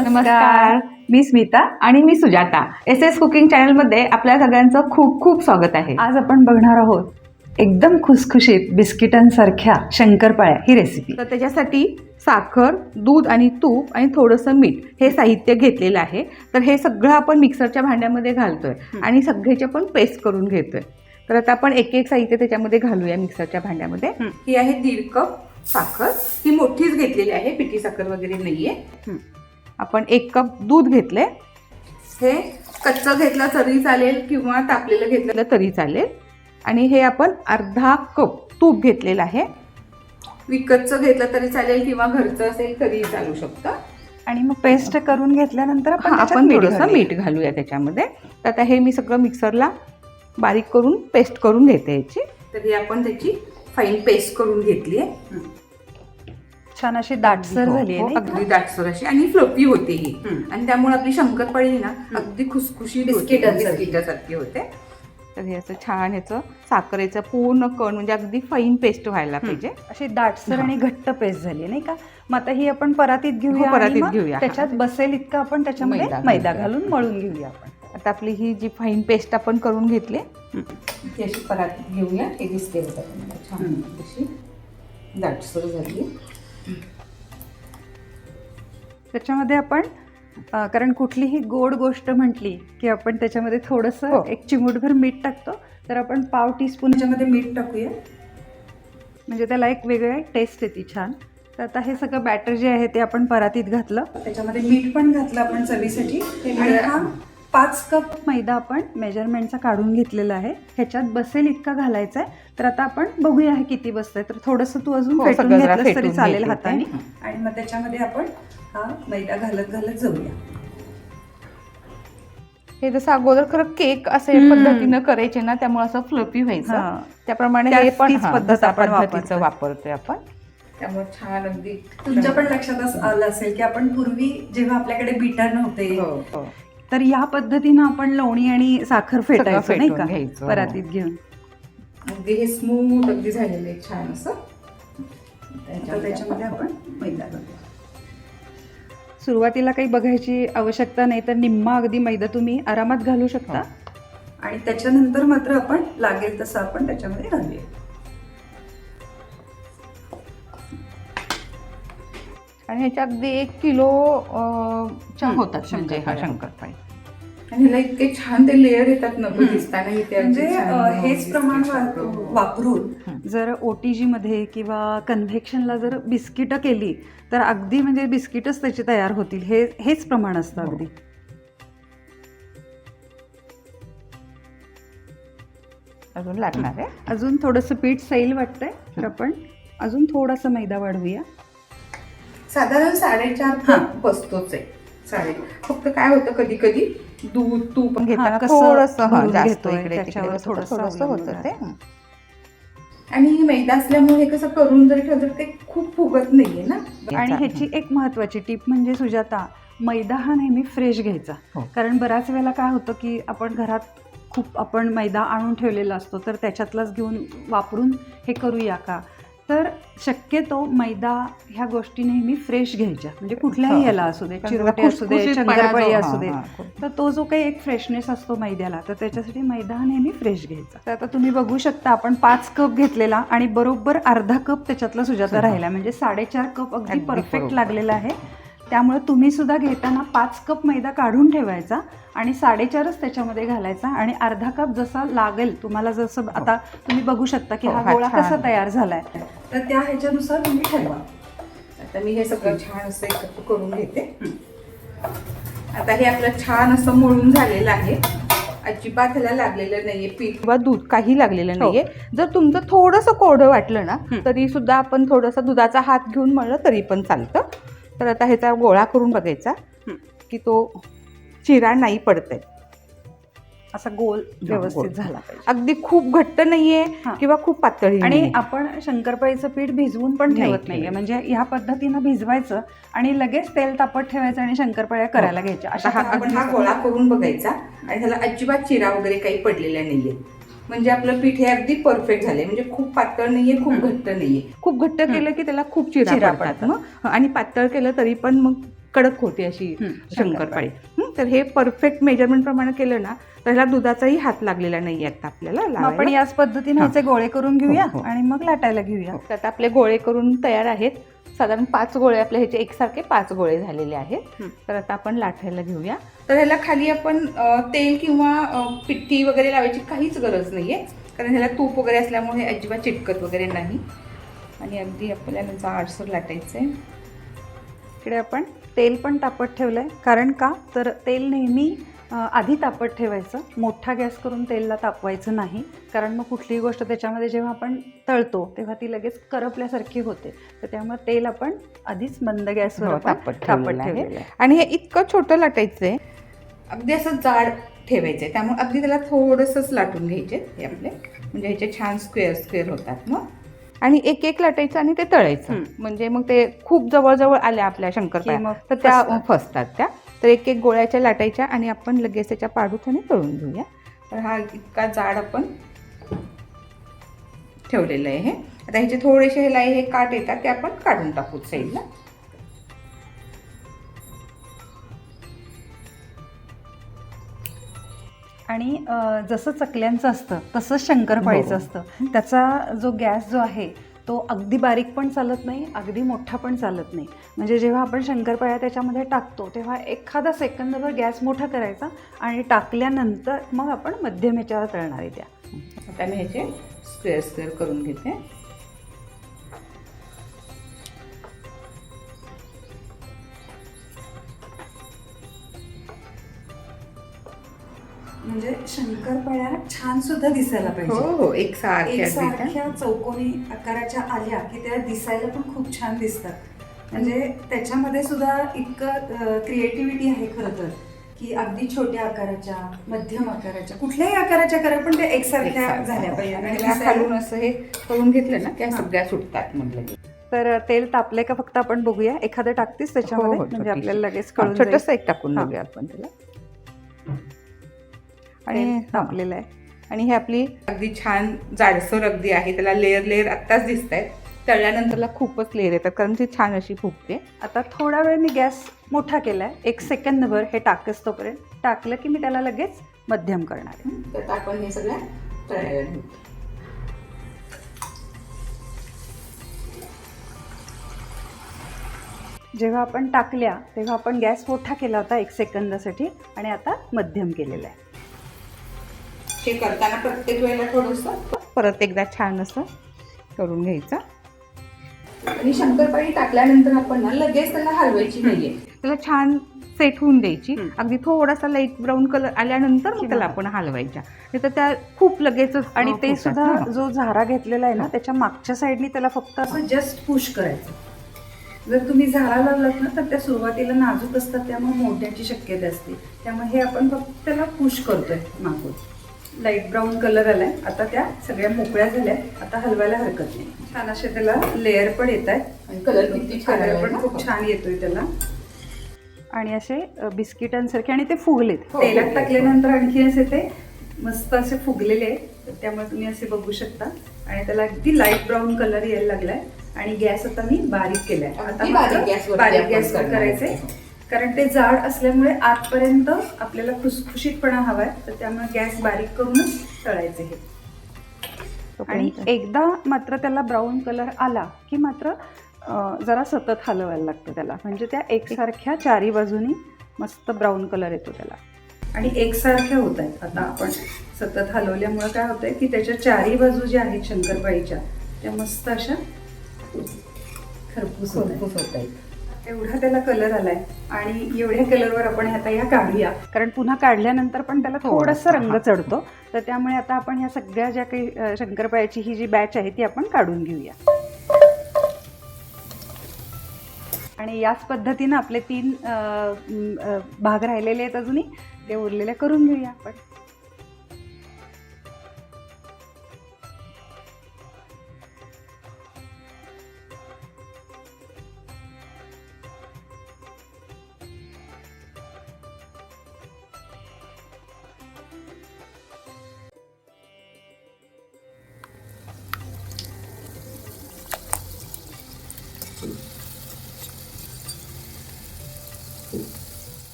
नमस्कार, मी स्मिता आणि मी Sujata. SS cooking चॅनलमध्ये आपल्या सगळ्यांचं खूप खूप स्वागत आहे. आज आपण बघणार आहोत एकदम खुसखुशीत बिस्किटांसारख्या शंकरपाळ्या ही रेसिपी. तर त्याच्यासाठी साखर, दूध आणि तूप आणि थोडंसं मीठ हे साहित्य घेतलेलं आहे. तर हे सगळं आपण मिक्सरच्या भांड्यामध्ये घालतोय आणि सगळ्याचे पण पेस्ट करून घेतोय. तर आता आपण एक एक साहित्य त्याच्यामध्ये घालूया मिक्सरच्या भांड्यामध्ये. ही आहे 1.5 कप साखर. ही मोठीच घेतलेली आहे, पिठी साखर वगैरे नाहीये. आपण 1 कप दूध घेतले. हे कच्चं घेतलं तरी चालेल किंवा तापलेलं घेतलेलं तरी चालेल. आणि हे आपण अर्धा कप तूप घेतलेलं आहे. विकतचं घेतलं तरी चालेल किंवा घरचं असेल तरी चालू शकतं. आणि मग पेस्ट करून घेतल्यानंतर आपण थोडंसं मीठ घालूया त्याच्यामध्ये. तर आता हे मी सगळं मिक्सरला बारीक करून पेस्ट करून घेते याची. तर ही आपण त्याची फाईन पेस्ट करून घेतली आहे. छान अशी दाटसर झाली आहे. अगदी दाटसर अशी आणि फ्लफी होते ही. आणि त्यामुळे आपली शंकरपाळी ना अगदी खुसखुशीत बिस्किटासारखी होते. तर हे असं छान ह्याचं साखरेचं पूर्ण कण म्हणजे अगदी फाईन पेस्ट व्हायला पाहिजे. अशी दाटसर आणि घट्ट पेस्ट झाली नाही का. मग आता ही आपण परातीत घेऊया. परातीत घेऊया. त्याच्यात बसेल इतकं आपण त्याच्यामध्ये मैदा घालून मळून घेऊया. आपण आता आपली ही जी फाईन पेस्ट आपण करून घेतली ती अशी परातीत घेऊया. हे दिसते बघा छान अशी दाटसर झाली. त्याच्यामध्ये आपण कारण कुठलीही गोड गोष्ट म्हटली की आपण त्याच्यामध्ये थोडंसं एक चिमूटभर मीठ टाकतो. तर आपण पाव टीस्पून त्याच्यामध्ये मीठ टाकूया, म्हणजे त्याला एक वेगळी टेस्ट येते छान. तर आता हे सगळं बॅटर जे आहे ते आपण परातीत घातलं, त्याच्यामध्ये मीठ पण घातलं आपण चवीसाठी. आणि हा 5 कप मैदा आपण मेजरमेंटचा काढून घेतलेला आहे. ह्याच्यात बसेल इतका घालायचा आहे. तर आता आपण बघूया हे किती बसतंय. तर थोडंसं तू अजून फेटून घेतलंस तरी चालेल हाताने. आणि मग त्याच्यामध्ये आपण हा मैदा घालत घालत जाऊया. हे जसं अगोदर खरं केक असे पद्धतीनं करायचे ना, त्यामुळे असं फ्लफी व्हायचं. त्याप्रमाणे हे पण पद्धतीचं वापरतोय आपण. त्यामुळे छान अगदी तुमच्या पण लक्षात आलं असेल की आपण पूर्वी जेव्हा आपल्याकडे बीटर नव्हते तर या पद्धतीनं आपण लोणी आणि साखर फेटायचं नाही का परातीत घेऊन. अगदी हे स्मूथ अगदी झालेलं आहे छान असं. त्याच्यामध्ये आपण मैदा घालूया. सुरुवातीला काही बघायची आवश्यकता नाही, तर निम्मा अगदी मैदा तुम्ही आरामात घालू शकता. आणि त्याच्यानंतर मात्र आपण लागेल तसं आपण त्याच्यामध्ये घालूया. आणि ह्याच्या अगदी 1 किलो होतात म्हणजे हा शंकरपाळी. आणि ह्याला इतके छान ते लेअर येतात ना दिसताना. म्हणजे हेच प्रमाण वापरून जर OTG मध्ये किंवा कन्व्हेक्शनला जर बिस्किटं केली तर अगदी म्हणजे बिस्किटच त्याची तयार होतील. हेच प्रमाण असतं अगदी. अजून लागणार आहे. अजून थोडंसं पीठ सैल वाटतंय तर आपण अजून थोडासा मैदा वाढवूया. साधारण 4.5 कप बसतोच आहे. फक्त काय होतं कधी कधी दूध तूप घेताना थोडंसं जास्त थोडंसं होतं ते. आणि मैदा असल्यामुळे कसं करून जरी ठेवलं ते खूप फुगत नाहीये ना. आणि ह्याची एक महत्वाची टीप म्हणजे सुजाता, मैदा हा नेहमी फ्रेश घ्यायचा. कारण बऱ्याच वेळेला काय होतं की आपण घरात खूप आपण मैदा आणून ठेवलेला असतो तर त्याच्यातलाच घेऊन वापरून हे करूया का. तर शक्यतो मैदा ह्या गोष्टी नेहमी फ्रेश घ्यायच्या. म्हणजे कुठल्याही याला असू दे, चिरोटे असू दे, शंकरपाळी असू दे, तर तो जो काही एक फ्रेशनेस असतो मैद्याला, तर त्याच्यासाठी मैदा हा नेहमी फ्रेश घ्यायचा. तर आता तुम्ही बघू शकता आपण 5 कप घेतलेला आणि बरोबर अर्धा कप त्याच्यातला सुजाता राहिला, म्हणजे 4.5 कप अगदी परफेक्ट लागलेला आहे. त्यामुळे तुम्ही सुद्धा घेताना 5 कप मैदा काढून ठेवायचा आणि 4.5च त्याच्यामध्ये घालायचा. आणि अर्धा कप जसा लागेल तुम्हाला, जसं आता तुम्ही बघू शकता की हा गोळा कसा तयार झालाय, तर त्या ह्याच्यानुसार तुम्ही ठरवा. आता मी हे सगळं छान असं एकत्र करून घेते. आता हे आपलं छान असं मळून झालेलं आहे. अजिबात ह्याला लागलेलं नाहीये पीठ किंवा दूध, काही लागलेलं नाहीये. जर तुमचं थोडंसं कोरडं वाटलं ना तरी सुद्धा आपण थोडासा दुधाचा हात घेऊन मळलं तरी पण चालतं. तर आता ह्याचा गोळा करून बघायचा की तो चिरा नाही पडतंय, असा गोल व्यवस्थित झाला पाहिजे. अगदी खूप घट्ट नाहीये किंवा खूप पातळी. आणि आपण शंकरपाळीचं पीठ भिजवून पण ठेवत नाहीये, म्हणजे ह्या पद्धतीनं भिजवायचं आणि लगेच तेल तापत ठेवायचं आणि शंकरपाळ्या करायला घ्यायच्या. अशा आपण हा गोळा करून बघायचा आणि ह्याला अजिबात चिरा वगैरे काही पडलेला नाहीये. म्हणजे आपलं पीठ हे अगदी परफेक्ट झालंय. म्हणजे खूप पातळ नाहीये, खूप घट्ट नाहीये. खूप घट्ट केलं की त्याला खूप चिरा पडतात मग, आणि पातळ केलं तरी पण मग कडक होते अशी शंकरपाळी. शंकरपाळी. तर हे परफेक्ट मेजरमेंट प्रमाणे केलं ना तर ह्याला दुधाचाही हात लागलेला नाही आता आपल्याला मग आपण लावायला. याच पद्धतीने ह्याचे गोळे करून घेऊया हो, हो. आणि मग लाटायला घेऊया. तर आता आपले गोळे करून तयार आहेत. साधारण 5 गोळे आपले ह्याचे एकसारखे 5 गोळे झालेले आहेत. तर आता आपण लाटायला घेऊया. तर ह्याला खाली आपण तेल किंवा पिठी वगैरे लावायची काहीच गरज नाही आहे, कारण ह्याला तूप वगैरे असल्यामुळे अजिबात चिटकत वगैरे नाही आणि अगदी आपल्याला जाडसर लाटायचं आहे. इकडे आपण तेल पण तापत ठेवलंय. कारण का तर तेल नेहमी आधी तापत ठेवायचं, मोठा गॅस करून तेलला तापवायचं नाही, कारण मग कुठलीही गोष्ट त्याच्यामध्ये जेव्हा आपण तळतो तेव्हा ती लगेच करपल्यासारखी होते. तर त्यामुळे तेल आपण आधीच मंद गॅसवर तापत ठेवलेलं आहे. आणि हे इतकं छोटं लाटायचं आहे, अगदी असं जाड ठेवायचं आहे, त्यामुळे अगदी त्याला थोडंसंच लाटून घ्यायचे हे आपले, म्हणजे ह्याचे छान स्क्वेअर होतात मग. आणि एक एक लाटायचं आणि ते तळायचं, म्हणजे मग ते खूप जवळजवळ आल्या आपल्या शंकरपाळ्या तर त्या फसतात त्या. तर एक एक गोळ्याच्या लाटायच्या आणि आपण लगेच त्याच्या पाडूथ्याने तळून घेऊया. तर हा इतका जाड आपण ठेवलेलं आहे हे. आता ह्याचे थोडेसे हे काट येतात ते आपण काढून टाकू साईडला. आणि जसं चकल्यांचं असतं तसंच शंकरपाळीचं असतं. त्याचा जो गॅस जो आहे तो अगदी बारीक पण चालत नाही, अगदी मोठा पण चालत नाही. म्हणजे जेव्हा आपण शंकरपाळ्या त्याच्यामध्ये टाकतो तेव्हा एखादा सेकंदभर गॅस मोठा करायचा आणि टाकल्यानंतर मग आपण मध्यम ह्याच्यावर तळणार आहे त्या. आता मी ह्याचे स्क्वेअर करून घेते. म्हणजे शंकरपाळ्या छान सुद्धा दिसायला पाहिजे. हो, एकसारख्या चौकोनी आकाराच्या आल्या की त्या दिसायला पण खूप छान दिसतात. म्हणजे त्याच्यामध्ये सुद्धा इतकं क्रिएटिव्हिटी आहे खरं तर, की अगदी छोट्या आकाराच्या, मध्यम आकाराच्या, कुठल्याही आकाराच्या करा पण त्या एकसारख्या झाल्या पाहिजे. आणि खालून असं हे करून घेतलं ना त्या सगळ्या सुटतात म्हटलं. तर तेल तापले का फक्त आपण बघूया, एखादं टाकतेस त्याच्यामध्ये म्हणजे आपल्याला लगेच कळून जाईल. छोटंसं एक टाकून बघूया आपण त्याला. आणि तापलेलं आहे. आणि हे आपली अगदी छान जाडसर अगदी आहे, त्याला लेअर आत्ताच दिसत आहेत. तळल्यानंतरला खूपच लेअर येतात कारण ती छान अशी फुगते. आता थोडा वेळ मी गॅस मोठा केलाय, 1 सेकंदभर हे टाकस तोपर्यंत. टाकलं की मी त्याला लगेच मध्यम करणार आहे. तर आपण हे सगळ्या तळायला घेऊ. जेव्हा आपण टाकल्या तेव्हा आपण गॅस मोठा केला होता 1 सेकंदासाठी आणि आता मध्यम केलेला आहे. हे करताना प्रत्येक वेळेला थोडंसं परत एकदा छान असं करून घ्यायचं. आणि शंकरपाळी टाकल्यानंतर आपण ना लगेच त्याला हलवायची नाहीये, त्याला छान सेट होऊन द्यायची. अगदी थोडासा लाईट ब्राऊन कलर आल्यानंतर मग त्याला आपण हलवायच्या, नाही तर त्या खूप लगेच. आणि ते सुद्धा जो झारा घेतलेला आहे ना त्याच्या मागच्या साईडनी त्याला फक्त असं जस्ट पुश करायचं. जर तुम्ही झारा लावलात ना तर त्या सुरुवातीला नाजूक असतात, त्यामुळे मोडण्याची शक्यता असते. त्यामुळे हे आपण फक्त त्याला पुश करतोय मागून. लाईट ब्राऊन कलर आलाय, आता त्या सगळ्या मोकळ्या झाल्या, आता हलवायला हरकत नाही. छान असे त्याला लेअर पण येत आहेत आणि कलर किती छान कलर पण खूप छान येतोय त्याला. आणि असे बिस्किटांसारखे आणि ते फुगलेत. तेलात टाकल्यानंतर आणखी असे ते मस्त असे फुगलेले आहेत. त्यामुळे तुम्ही असे बघू शकता. आणि त्याला अगदी लाईट ब्राऊन कलर यायला लागलाय. आणि गॅस आता मी बारीक केलाय. आता बारीक गॅसवर करायचंय, कारण ते जाड असल्यामुळे आतपर्यंत आपल्याला खुसखुशीतपणा हवाय. तर त्यामुळे गॅस बारीक करूनच तळायचे हे. आणि एकदा मात्र त्याला ब्राऊन कलर आला की मात्र जरा सतत हलवायला लागतं त्याला, म्हणजे त्या एकसारख्या चारी बाजूनी मस्त ब्राऊन कलर येतो त्याला. आणि एकसारख्या होत आहेत. आता आपण सतत हलवल्यामुळे काय होतंय की त्याच्या चारी बाजू ज्या आहेत शंकरपाळीच्या त्या मस्त अशा खरपूस होत आहेत. एवढा त्याला कलर आलाय आणि एवढ्या कलरवर आपण आता या काढूया, कारण पुन्हा काढल्यानंतर पण त्याला थोडासा रंग चढतो. तर त्यामुळे आता आपण ह्या सगळ्या ज्या काही शंकरपाळ्याची ही जी बॅच आहे ती आपण काढून घेऊया. आणि याच पद्धतीनं आपले 3 भाग राहिलेले आहेत अजूनही, ते उरलेल्या करून घेऊया आपण.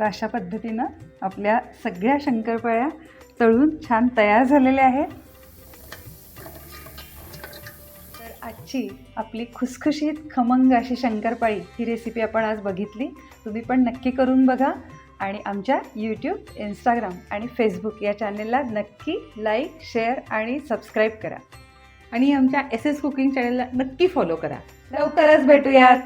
तर अशा पद्धतीनं आपल्या सगळ्या शंकरपाळ्या तळून छान तयार झालेल्या आहेत. तर आजची आपली खुसखुशीत खमंग अशी शंकरपाळी ही रेसिपी आपण आज बघितली. तुम्ही पण नक्की करून बघा आणि आमच्या यूट्यूब, इंस्टाग्राम आणि फेसबुक या चॅनेलला नक्की लाईक, शेअर आणि सबस्क्राईब करा. आणि आमच्या SS कुकिंग चॅनलला नक्की फॉलो करा. लवकरच भेटूयात.